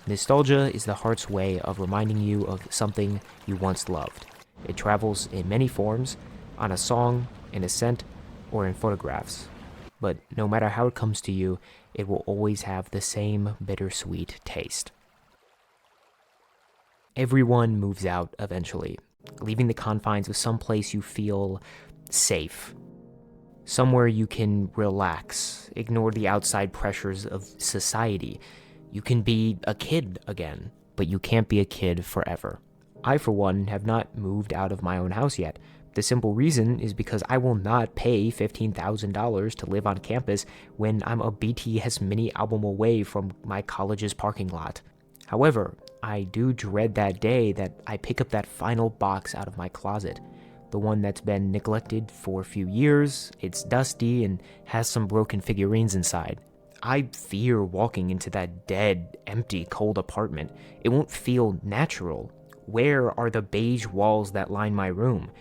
Nostalgia is the heart's way of reminding you of something you once loved. It travels in many forms, on a song, in a scent, or in photographs. But no matter how it comes to you, it will always have the same bittersweet taste. Everyone moves out eventually, leaving the confines of some place you feel safe. Somewhere you can relax, ignore the outside pressures of society. You can be a kid again, but you can't be a kid forever. I, for one, have not moved out of my own house yet. The simple reason is because I will not pay $15,000 to live on campus when I'm a BTS mini album away from my college's parking lot. However, I do dread that day that I pick up that final box out of my closet. The one that's been neglected for a few years, it's dusty and has some broken figurines inside. I fear walking into that dead, empty, cold apartment. It won't feel natural. Where are the beige walls that line my room?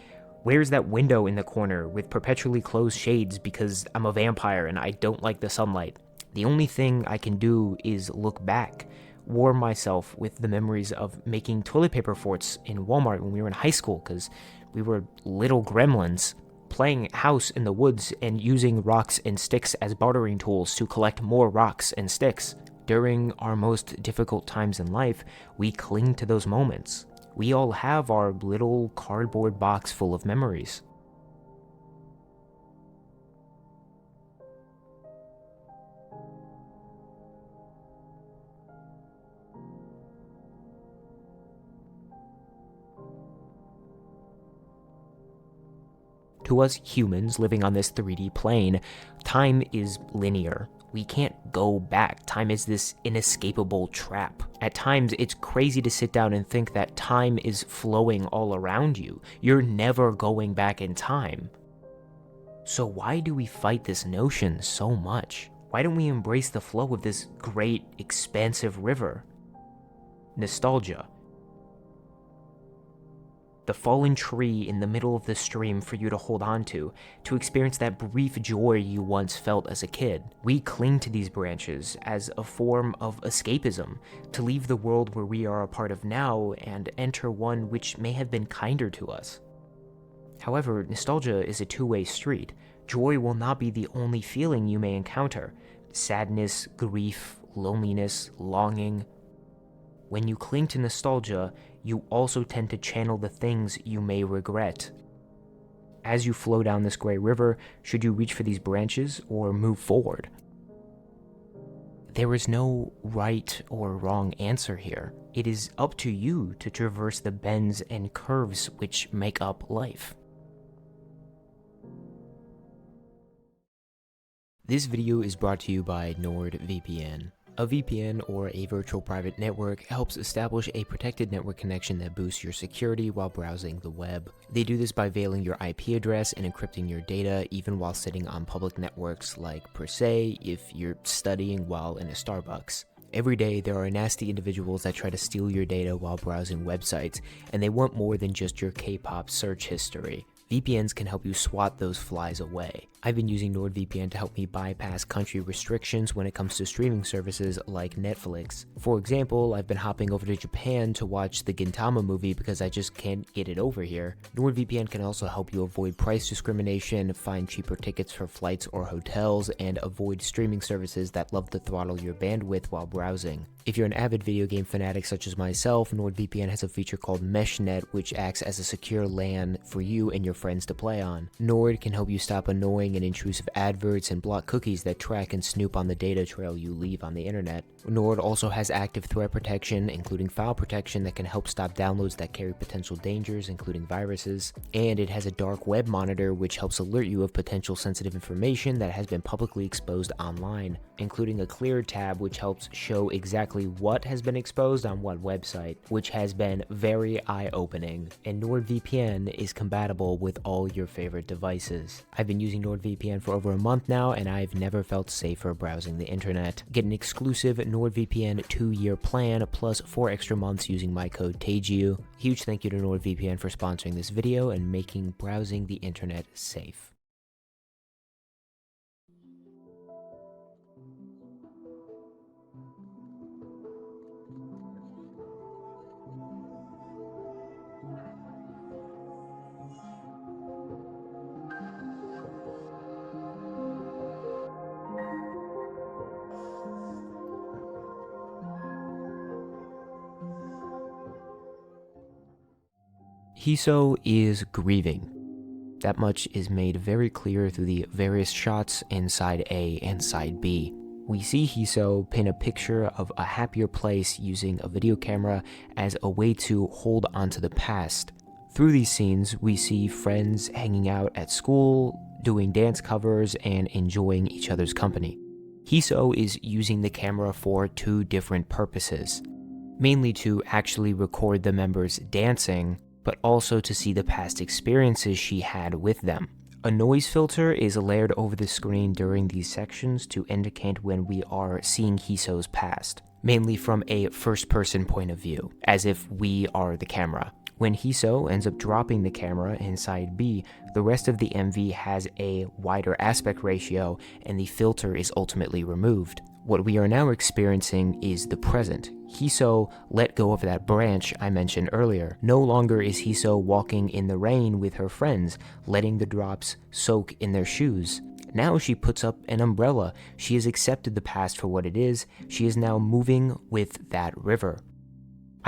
Where's that window in the corner with perpetually closed shades because I'm a vampire and I don't like the sunlight? The only thing I can do is look back, warm myself with the memories of making toilet paper forts in Walmart when we were in high school because we were little gremlins, playing house in the woods and using rocks and sticks as bartering tools to collect more rocks and sticks. During our most difficult times in life, we cling to those moments. We all have our little cardboard box full of memories. To us humans living on this 3D plane, time is linear. We can't go back. Time is this inescapable trap. At times, it's crazy to sit down and think that time is flowing all around you. You're never going back in time. So why do we fight this notion so much? Why don't we embrace the flow of this great, expansive river? Nostalgia. The fallen tree in the middle of the stream for you to hold on to experience that brief joy you once felt as a kid. We cling to these branches as a form of escapism, to leave the world where we are a part of now and enter one which may have been kinder to us. However, nostalgia is a two-way street. Joy will not be the only feeling you may encounter. Sadness, grief, loneliness, longing. When you cling to nostalgia, you also tend to channel the things you may regret. As you flow down this gray river, should you reach for these branches or move forward? There is no right or wrong answer here. It is up to you to traverse the bends and curves which make up life. This video is brought to you by NordVPN. A VPN, or a virtual private network, helps establish a protected network connection that boosts your security while browsing the web. They do this by veiling your IP address and encrypting your data, even while sitting on public networks like per se if you're studying while in a Starbucks. Every day, there are nasty individuals that try to steal your data while browsing websites, and they want more than just your K-pop search history. VPNs can help you swat those flies away. I've been using NordVPN to help me bypass country restrictions when it comes to streaming services like Netflix. For example, I've been hopping over to Japan to watch the Gintama movie because I just can't get it over here. NordVPN can also help you avoid price discrimination, find cheaper tickets for flights or hotels, and avoid streaming services that love to throttle your bandwidth while browsing. If you're an avid video game fanatic such as myself, NordVPN has a feature called MeshNet, which acts as a secure LAN for you and your friends to play on. Nord can help you stop annoying and intrusive adverts and block cookies that track and snoop on the data trail you leave on the internet. Nord also has active threat protection, including file protection that can help stop downloads that carry potential dangers, including viruses. And it has a dark web monitor which helps alert you of potential sensitive information that has been publicly exposed online, including a clear tab which helps show exactly what has been exposed on what website, which has been very eye-opening. And NordVPN is compatible with all your favorite devices. I've been using NordVPN for over a month now, and I've never felt safer browsing the internet. Get an exclusive NordVPN 2-year plan plus 4 extra months using my code TAGEU. Huge thank you to NordVPN for sponsoring this video and making browsing the internet safe. Heeseo is grieving. That much is made very clear through the various shots in side A and side B. We see Heeseo paint a picture of a happier place using a video camera as a way to hold onto the past. Through these scenes, we see friends hanging out at school, doing dance covers, and enjoying each other's company. Heeseo is using the camera for 2 different purposes, mainly to actually record the members dancing, but also to see the past experiences she had with them. A noise filter is layered over the screen during these sections to indicate when we are seeing Heeseo's past, mainly from a first-person point of view, as if we are the camera. When Heeseo ends up dropping the camera in side B, the rest of the MV has a wider aspect ratio and the filter is ultimately removed. What we are now experiencing is the present. Heeseo let go of that branch I mentioned earlier. No longer is Heeseo walking in the rain with her friends, letting the drops soak in their shoes. Now she puts up an umbrella. She has accepted the past for what it is. She is now moving with that river.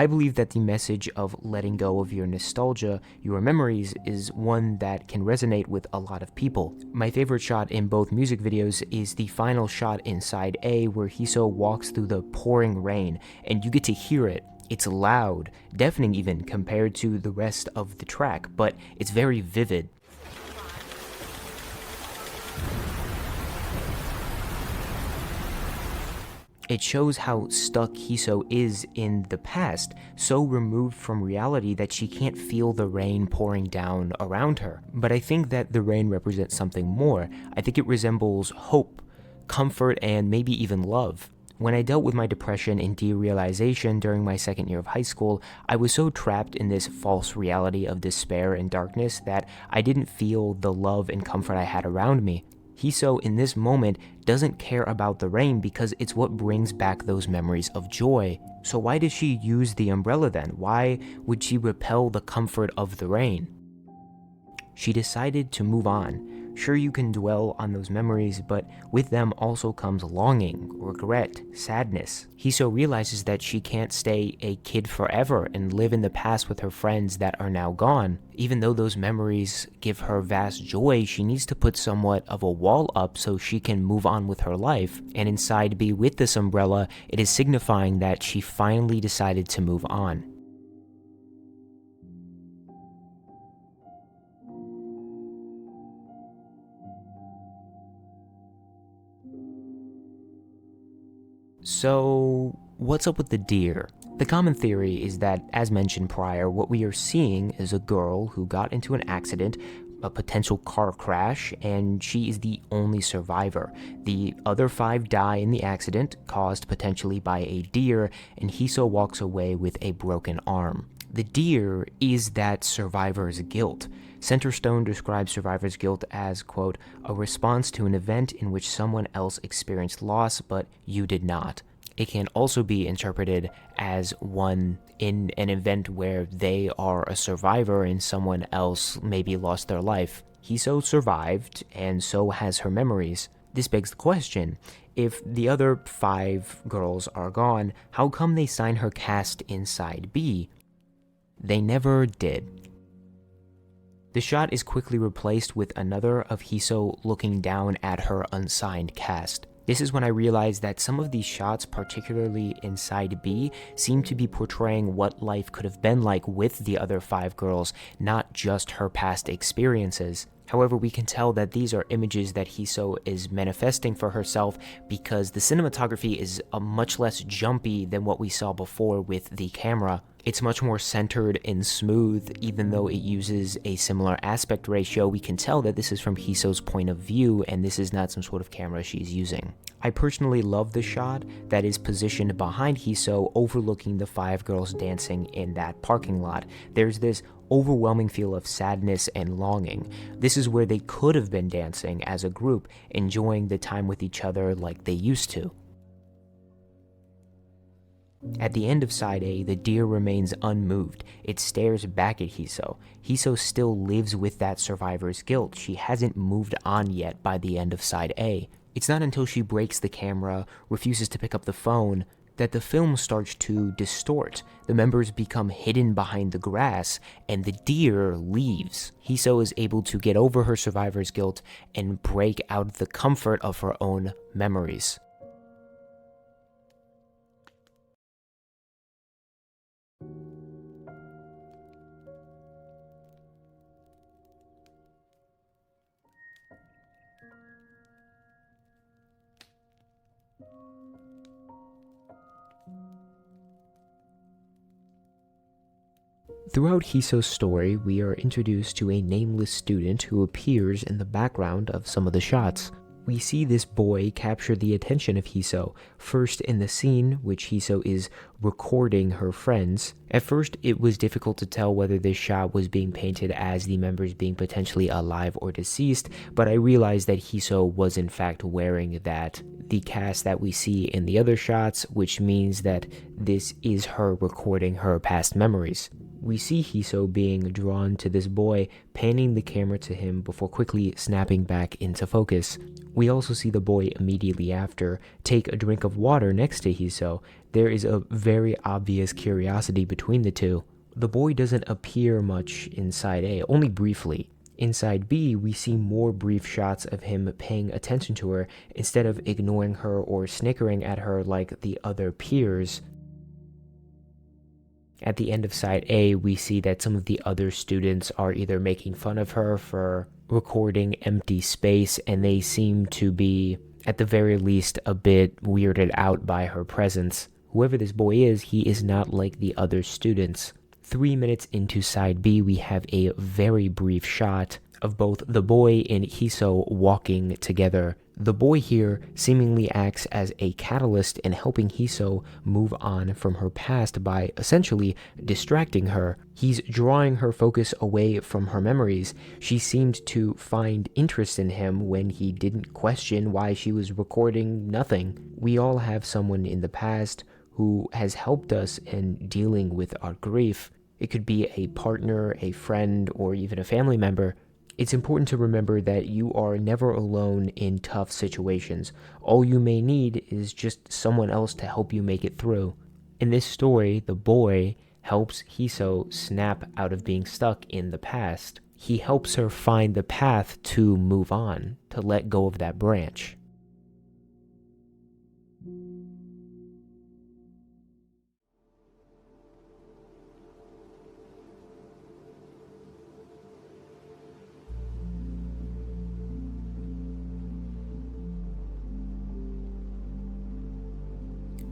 I believe that the message of letting go of your nostalgia, your memories, is one that can resonate with a lot of people. My favorite shot in both music videos is the final shot in side A where Heeseo walks through the pouring rain, and you get to hear it. It's loud, deafening even compared to the rest of the track, but it's very vivid. It shows how stuck Heeseo is in the past, so removed from reality that she can't feel the rain pouring down around her. But I think that the rain represents something more. I think it resembles hope, comfort, and maybe even love. When I dealt with my depression and derealization during my second year of high school, I was so trapped in this false reality of despair and darkness that I didn't feel the love and comfort I had around me. Heeseo in this moment doesn't care about the rain because it's what brings back those memories of joy. So why does she use the umbrella then? Why would she repel the comfort of the rain? She decided to move on. Sure, you can dwell on those memories, but with them also comes longing, regret, sadness. Heeseo realizes that she can't stay a kid forever and live in the past with her friends that are now gone. Even though those memories give her vast joy, she needs to put somewhat of a wall up so she can move on with her life. And inside B with this umbrella, it is signifying that she finally decided to move on. So, what's up with the deer? The common theory is that, as mentioned prior, what we are seeing is a girl who got into an accident, a potential car crash, and she is the only survivor. The other 5 die in the accident, caused potentially by a deer, and Heeseo walks away with a broken arm. The deer is that survivor's guilt. Centerstone describes survivor's guilt as, quote, a response to an event in which someone else experienced loss, but you did not. It can also be interpreted as one in an event where they are a survivor and someone else maybe lost their life. Heeseo survived, and so has her memories. This begs the question, if the other 5 girls are gone, how come they sign her cast inside B? They never did. The shot is quickly replaced with another of Heeseo looking down at her unsigned cast. This is when I realized that some of these shots, particularly in side B, seem to be portraying what life could have been like with the other 5 girls, not just her past experiences. However, we can tell that these are images that Heeseo is manifesting for herself because the cinematography is much less jumpy than what we saw before with the camera. It's much more centered and smooth. Even though it uses a similar aspect ratio, we can tell that this is from Heeseo's point of view and this is not some sort of camera she's using. I personally love the shot that is positioned behind Heeseo overlooking the 5 girls dancing in that parking lot. There's this overwhelming feel of sadness and longing. This is where they could have been dancing as a group, enjoying the time with each other like they used to. At the end of side A, the deer remains unmoved. It stares back at Heeseo. Heeseo still lives with that survivor's guilt. She hasn't moved on yet by the end of side A. It's not until she breaks the camera, refuses to pick up the phone, that the film starts to distort. The members become hidden behind the grass, and the deer leaves. Heeseo is able to get over her survivor's guilt and break out of the comfort of her own memories. Throughout Heeseo's story, we are introduced to a nameless student who appears in the background of some of the shots. We see this boy capture the attention of Heeseo, first in the scene which Heeseo is recording her friends. At first, it was difficult to tell whether this shot was being painted as the members being potentially alive or deceased, but I realized that Heeseo was in fact wearing the cast that we see in the other shots, which means that this is her recording her past memories. We see Heeseo being drawn to this boy, panning the camera to him before quickly snapping back into focus. We also see the boy immediately after take a drink of water next to Heeseo. There is a very obvious curiosity between the two. The boy doesn't appear much in side A, only briefly. In side B, we see more brief shots of him paying attention to her instead of ignoring her or snickering at her like the other peers. At the end of side A, we see that some of the other students are either making fun of her for recording empty space, and they seem to be, at the very least, a bit weirded out by her presence. Whoever this boy is, he is not like the other students. 3 minutes into side B, we have a very brief shot of both the boy and Heeseo walking together. The boy here seemingly acts as a catalyst in helping Heeseo move on from her past by essentially distracting her. He's drawing her focus away from her memories. She seemed to find interest in him when he didn't question why she was recording nothing. We all have someone in the past who has helped us in dealing with our grief. It could be a partner, a friend, or even a family member. It's important to remember that you are never alone in tough situations. All you may need is just someone else to help you make it through. In this story, the boy helps Heeseo snap out of being stuck in the past. He helps her find the path to move on, to let go of that branch.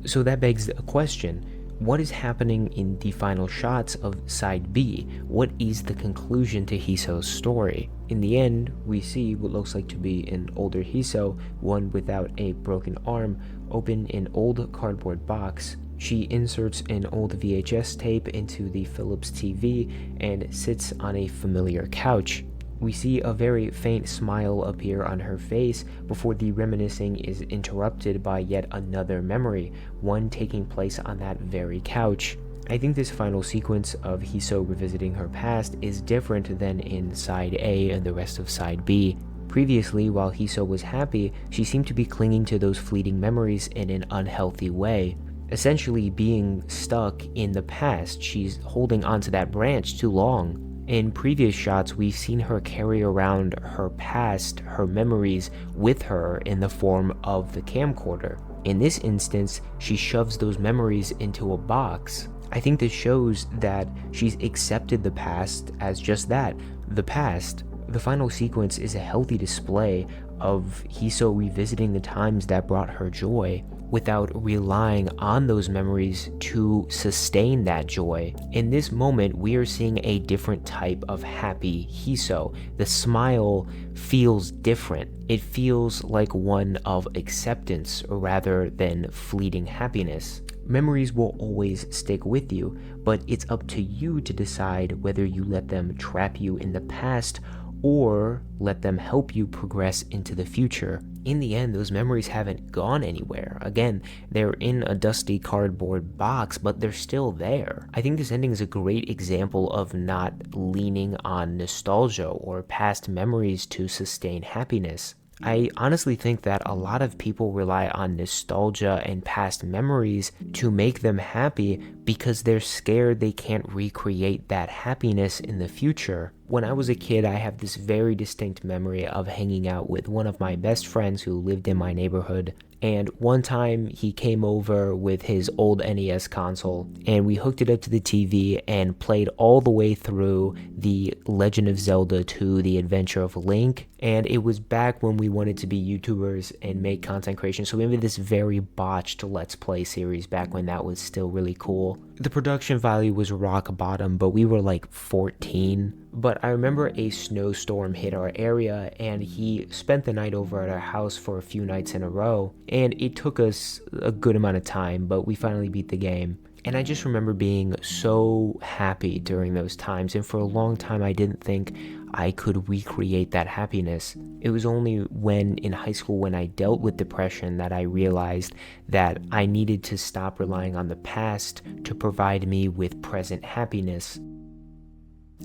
So that begs a question. What is happening in the final shots of side B? What is the conclusion to Heeseo's story? In the end, we see what looks like to be an older Heeseo, one without a broken arm, open an old cardboard box. She inserts an old VHS tape into the Philips TV and sits on a familiar couch. We see a very faint smile appear on her face before the reminiscing is interrupted by yet another memory, one taking place on that very couch. I think this final sequence of Heeseo revisiting her past is different than in side A and the rest of side B. Previously, while Heeseo was happy, she seemed to be clinging to those fleeting memories in an unhealthy way. Essentially being stuck in the past, she's holding onto that branch too long. In previous shots, we've seen her carry around her past, her memories, with her in the form of the camcorder. In this instance, she shoves those memories into a box. I think this shows that she's accepted the past as just that, the past. The final sequence is a healthy display of Heesoo revisiting the times that brought her joy, without relying on those memories to sustain that joy. In this moment, we are seeing a different type of happy Heesoo. The smile feels different. It feels like one of acceptance rather than fleeting happiness. Memories will always stick with you, but it's up to you to decide whether you let them trap you in the past or let them help you progress into the future. In the end, those memories haven't gone anywhere. Again, they're in a dusty cardboard box, but they're still there. I think this ending is a great example of not leaning on nostalgia or past memories to sustain happiness. I honestly think that a lot of people rely on nostalgia and past memories to make them happy because they're scared they can't recreate that happiness in the future. When I was a kid, I have this very distinct memory of hanging out with one of my best friends who lived in my neighborhood. And one time he came over with his old NES console and we hooked it up to the TV and played all the way through The Legend of Zelda 2: The Adventure of Link. And it was back when we wanted to be YouTubers and make content creation. So we made this very botched Let's Play series back when that was still really cool. The production value was rock bottom, but we were like 14. But I remember a snowstorm hit our area and he spent the night over at our house for a few nights in a row. And it took us a good amount of time, but we finally beat the game. And I just remember being so happy during those times. And for a long time, I didn't think I could recreate that happiness. It was only when in high school, when I dealt with depression, that I realized that I needed to stop relying on the past to provide me with present happiness.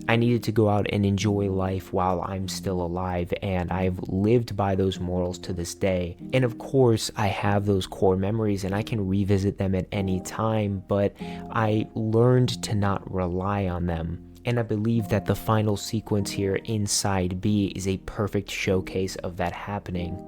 I needed to go out and enjoy life while I'm still alive, and I've lived by those morals to this day. And of course, I have those core memories and I can revisit them at any time, but I learned to not rely on them. And I believe that the final sequence here in Side B is a perfect showcase of that happening.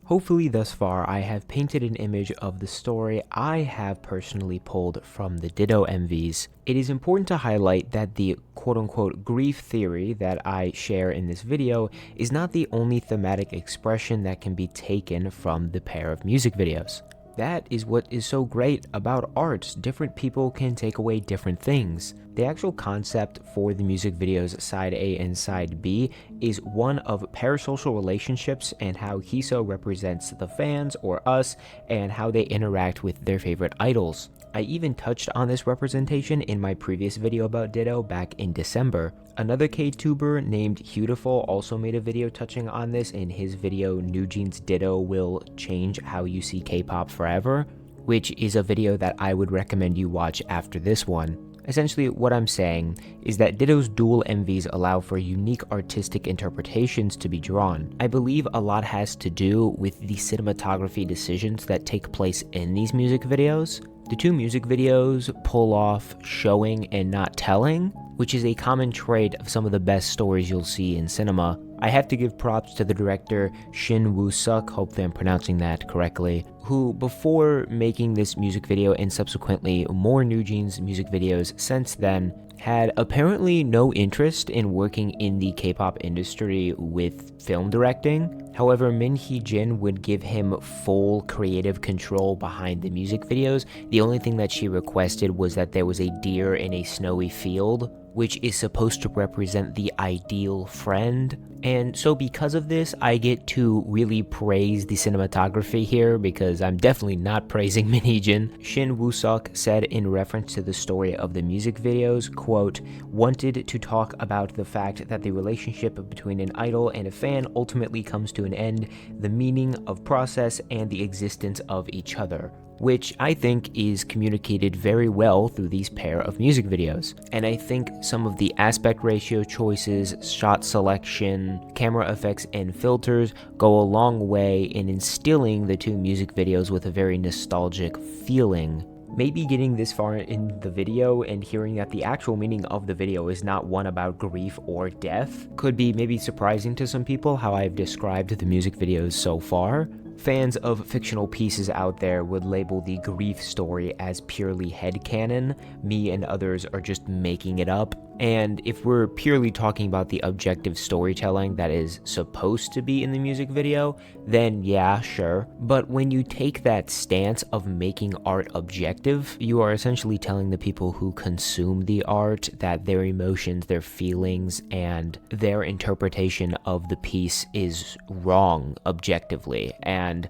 Hopefully thus far I have painted an image of the story I have personally pulled from the Ditto MVs. It is important to highlight that the quote-unquote grief theory that I share in this video is not the only thematic expression that can be taken from the pair of music videos. That is what is so great about art. Different people can take away different things. The actual concept for the music videos Side A and Side B is one of parasocial relationships and how Heeseo represents the fans or us and how they interact with their favorite idols. I even touched on this representation in my previous video about Ditto back in December. Another K-tuber named Heesoo also made a video touching on this in his video NewJeans Ditto Will Change How You See K-Pop Forever, which is a video that I would recommend you watch after this one. Essentially, what I'm saying is that Ditto's dual MVs allow for unique artistic interpretations to be drawn. I believe a lot has to do with the cinematography decisions that take place in these music videos. The two music videos pull off showing and not telling, which is a common trait of some of the best stories you'll see in cinema. I have to give props to the director Shin Woo-suk, hopefully I'm pronouncing that correctly, who before making this music video and subsequently more NewJeans music videos since then, had apparently no interest in working in the K-pop industry with film directing. However, Min Hee-jin would give him full creative control behind the music videos. The only thing that she requested was that there was a deer in a snowy field. which is supposed to represent the ideal friend. And so because of this, I get to really praise the cinematography here, because I'm definitely not praising NewJean. Shin Woo-seok said in reference to the story of the music videos, quote, "wanted to talk about the fact that the relationship between an idol and a fan ultimately comes to an end, the meaning of process, and the existence of each other," which I think is communicated very well through these pair of music videos. And I think some of the aspect ratio choices, shot selection, camera effects, and filters go a long way in instilling the two music videos with a very nostalgic feeling. Maybe getting this far in the video and hearing that the actual meaning of the video is not one about grief or death could be maybe surprising to some people, how I've described the music videos so far. Fans of fictional pieces out there would label the grief story as purely headcanon. Me and others are just making it up. And if we're purely talking about the objective storytelling that is supposed to be in the music video, then yeah, sure. But when you take that stance of making art objective, you are essentially telling the people who consume the art that their emotions, their feelings, and their interpretation of the piece is wrong objectively. And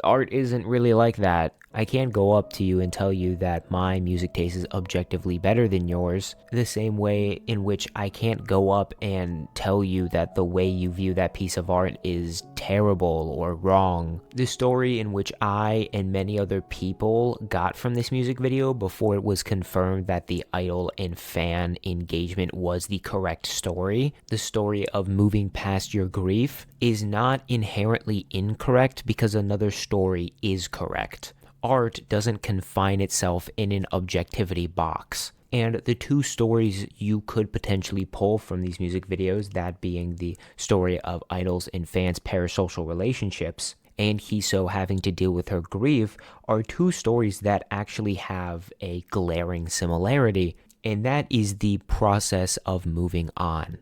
art isn't really like that. I can't go up to you and tell you that my music taste is objectively better than yours, the same way in which I can't go up and tell you that the way you view that piece of art is terrible or wrong. The story in which I and many other people got from this music video before it was confirmed that the idol and fan engagement was the correct story, the story of moving past your grief, is not inherently incorrect because another story is correct. Art doesn't confine itself in an objectivity box. And the two stories you could potentially pull from these music videos, that being the story of idols and fans' parasocial relationships, and Heeseo having to deal with her grief, are two stories that actually have a glaring similarity, and that is the process of moving on.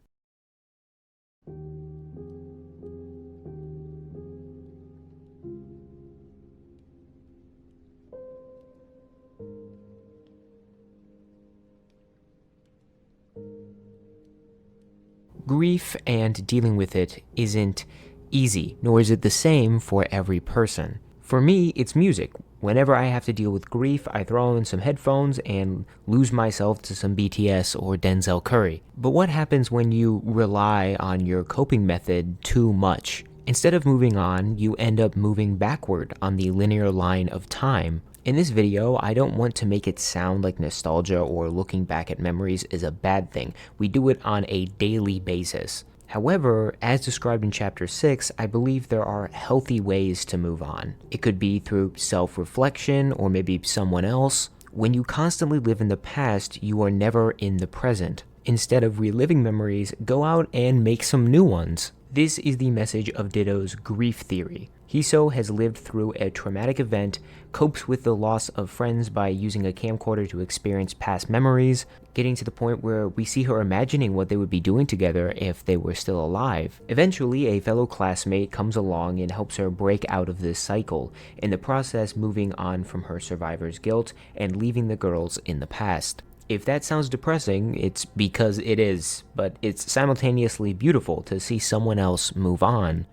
Grief and dealing with it isn't easy, nor is it the same for every person. For me, it's music. Whenever I have to deal with grief, I throw in some headphones and lose myself to some BTS or Denzel Curry. But what happens when you rely on your coping method too much? Instead of moving on, you end up moving backward on the linear line of time. In this video, I don't want to make it sound like nostalgia or looking back at memories is a bad thing. We do it on a daily basis. However, as described in Chapter 6, I believe there are healthy ways to move on. It could be through self-reflection or maybe someone else. When you constantly live in the past, you are never in the present. Instead of reliving memories, go out and make some new ones. This is the message of Ditto's grief theory. Heeseo has lived through a traumatic event, copes with the loss of friends by using a camcorder to experience past memories, getting to the point where we see her imagining what they would be doing together if they were still alive. Eventually, a fellow classmate comes along and helps her break out of this cycle, in the process moving on from her survivor's guilt and leaving the girls in the past. If that sounds depressing, it's because it is, but it's simultaneously beautiful to see someone else move on.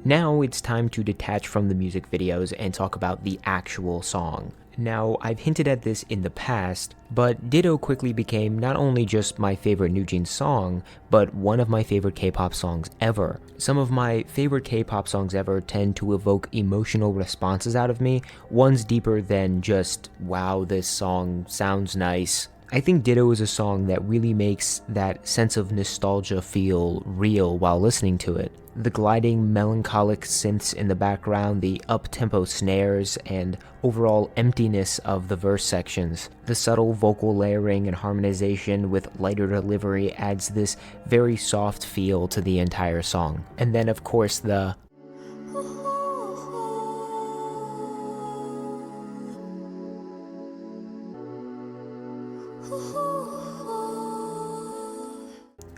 Now it's time to detach from the music videos and talk about the actual song. Now, I've hinted at this in the past, but Ditto quickly became not only just my favorite NewJeans song, but one of my favorite K-pop songs ever. Some of my favorite K-pop songs ever tend to evoke emotional responses out of me, ones deeper than just, wow, this song sounds nice. I think Ditto is a song that really makes that sense of nostalgia feel real while listening to it. The gliding, melancholic synths in the background, the up-tempo snares, and overall emptiness of the verse sections. The subtle vocal layering and harmonization with lighter delivery adds this very soft feel to the entire song. And then, of course, the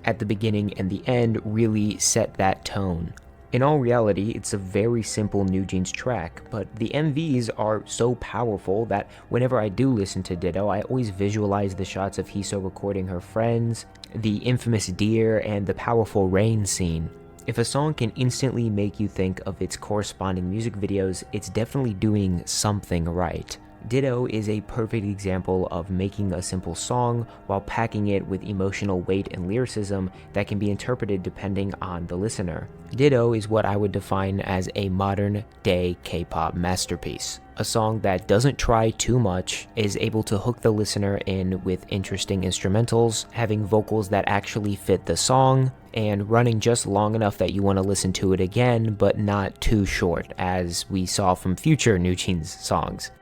at the beginning and the end really set that tone. In all reality, it's a very simple NewJeans track, but the MVs are so powerful that whenever I do listen to Ditto, I always visualize the shots of Heeseo recording her friends, the infamous deer, and the powerful rain scene. If a song can instantly make you think of its corresponding music videos, it's definitely doing something right. Ditto is a perfect example of making a simple song while packing it with emotional weight and lyricism that can be interpreted depending on the listener. Ditto is what I would define as a modern-day K-pop masterpiece. A song that doesn't try too much, is able to hook the listener in with interesting instrumentals, having vocals that actually fit the song, and running just long enough that you want to listen to it again, but not too short, as we saw from future NewJeans songs.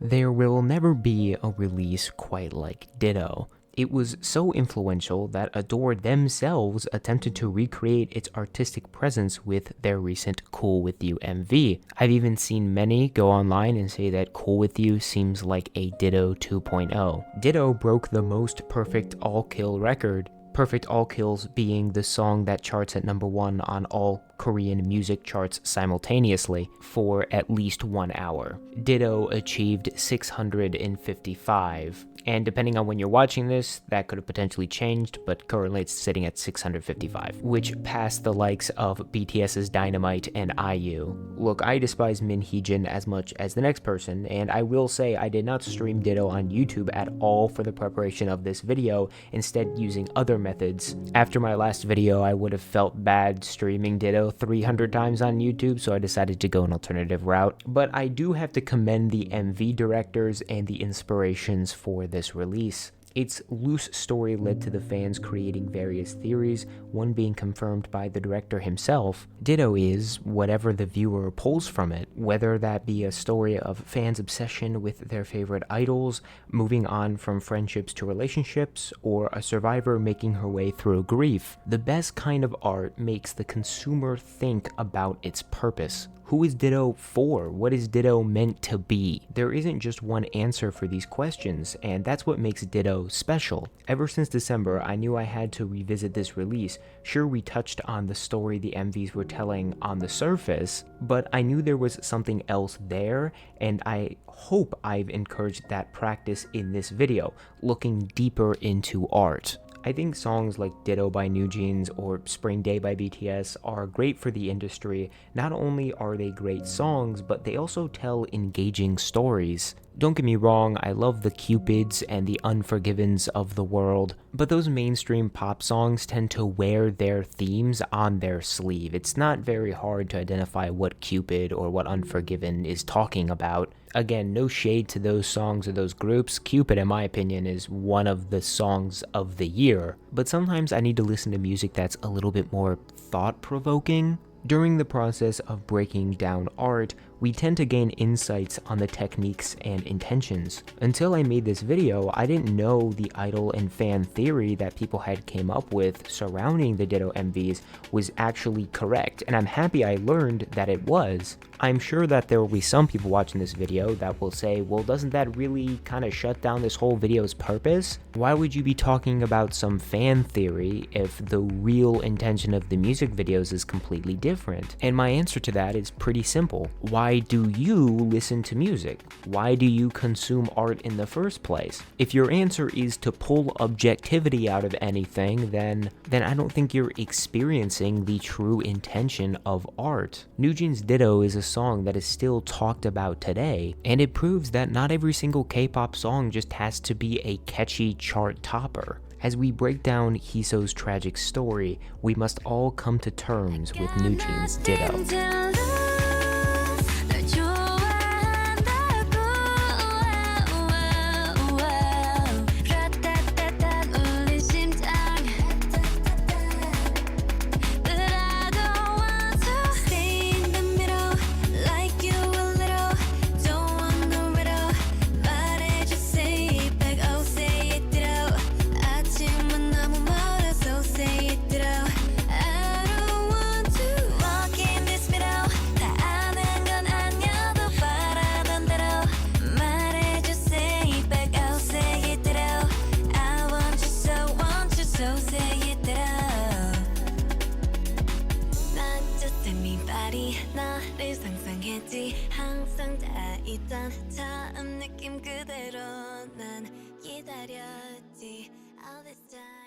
There will never be a release quite like Ditto. It was so influential that Adore themselves attempted to recreate its artistic presence with their recent Cool With You MV. I've even seen many go online and say that Cool With You seems like a Ditto 2.0. Ditto broke the most perfect all-kill record, Perfect All Kills being the song that charts at #1 on all Korean music charts simultaneously for at least 1 hour. Ditto achieved 655, and depending on when you're watching this, that could have potentially changed, but currently it's sitting at 655, which passed the likes of BTS's Dynamite and IU. Look, I despise Min Heejin as much as the next person, and I will say I did not stream Ditto on YouTube at all for the preparation of this video, instead using other methods. After my last video, I would have felt bad streaming Ditto 300 times on YouTube, so I decided to go an alternative route. But I do have to commend the MV directors and the inspirations for this release. Its loose story led to the fans creating various theories, one being confirmed by the director himself. Ditto is whatever the viewer pulls from it, whether that be a story of fans' obsession with their favorite idols, moving on from friendships to relationships, or a survivor making her way through grief. The best kind of art makes the consumer think about its purpose. Who is Ditto for? What is Ditto meant to be? There isn't just one answer for these questions, and that's what makes Ditto special. Ever since December, I knew I had to revisit this release. Sure, we touched on the story the MVs were telling on the surface, but I knew there was something else there, and I hope I've encouraged that practice in this video, looking deeper into art. I think songs like Ditto by NewJeans or Spring Day by BTS are great for the industry. Not only are they great songs, but they also tell engaging stories. Don't get me wrong, I love the Cupids and the Unforgivens of the world, but those mainstream pop songs tend to wear their themes on their sleeve. It's not very hard to identify what Cupid or what Unforgiven is talking about. Again, no shade to those songs or those groups. Cupid, in my opinion, is one of the songs of the year, but sometimes I need to listen to music that's a little bit more thought-provoking. During the process of breaking down art, we tend to gain insights on the techniques and intentions. Until I made this video, I didn't know the idol and fan theory that people had came up with surrounding the Ditto MVs was actually correct, and I'm happy I learned that it was. I'm sure that there will be some people watching this video that will say, well, doesn't that really kind of shut down this whole video's purpose? Why would you be talking about some fan theory if the real intention of the music videos is completely different? And my answer to that is pretty simple. Why do you listen to music? Why do you consume art in the first place? If your answer is to pull objectivity out of anything, then I don't think you're experiencing the true intention of art. NewJeans Ditto is a song that is still talked about today, and it proves that not every single K-pop song just has to be a catchy chart topper. As we break down Heeso's tragic story, we must all come to terms with NewJeans Ditto. 날이 나를 상상했지 항상 다 있던 처음 느낌 그대로 난 기다렸지 all this time